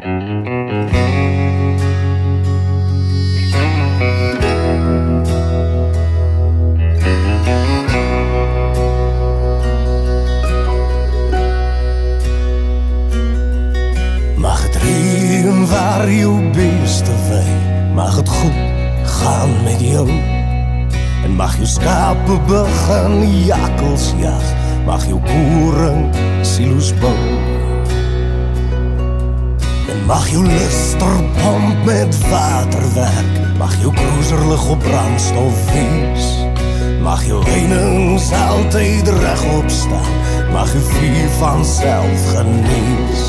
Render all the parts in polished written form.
Mag het regen waar jou beeste wei, mag het goed gaan met jou. En mag jou skape begin jakkels jag, mag jou koring silo's bou. En mag jou lusterpomp met water werk, mag jou cruiserlig op brandstof wees. Mag jou heininge altyd regop staan, mag jou vuur vanself genees.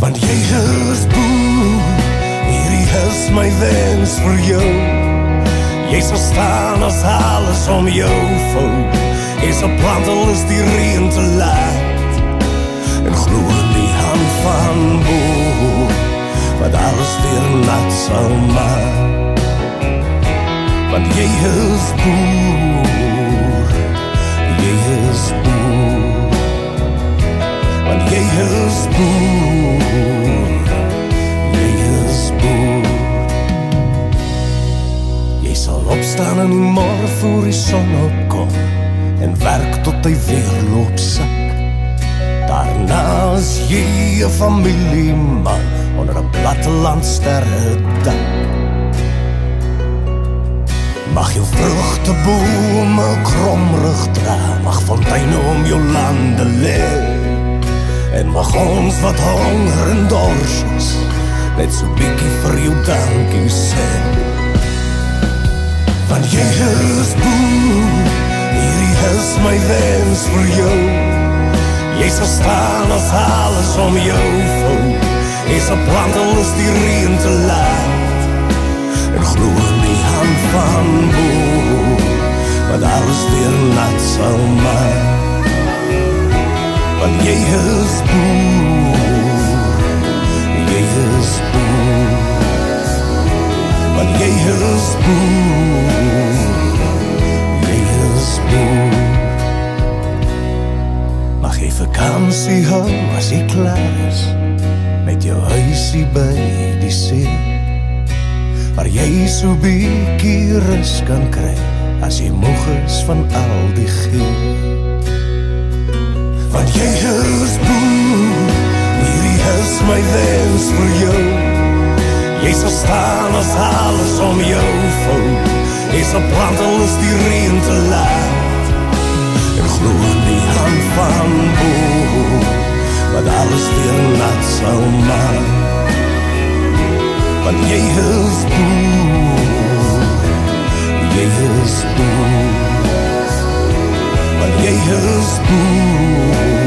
Want jy is boer, hierdie is my wens vir jou. Jy sal staan as alles om jou vou. Jy sal plant al is die reën te laat, en glo in die hand van bo, wat alles weer nat sal maak. Want jy is boer, jy is boer. Want jy is boer, jy is boer. Jy sal opstaan in die môre voor die son opkom, en werk tot hy weer loop sak. Daarna is jy 'n familieman onder 'n plattelandsterre dak. Mag jou vrugtebome kromrig dra, mag fonteine om jou lande lê. En mag ons wat honger en dors is, net so bietjie vir jou dankie sê. Want jy is boer, hierdie is my wens vir jou. Jy sal staan as alles om jou vou. Jy sal plant al is die reën te laat, en glo in die hand van bo, wat alles weer nat sal maak. Want jy is boer, jy is boer. Want jy is boer, jy is boer. Mag jy vakansie hou as jy klaar is, met jou huisie by die see, waar jy so bietjie rus kan kry, as jy moeg is van al die gee. Want jy is boer, hierdie is my wens vir jou. Jy sal staan as alles om jou vou. Jy sal plant al is die reën te laat, en glo in die hand van bo, wat alles weer nat sal maak. Want jy is boer, jy is boer. Want jy is boer,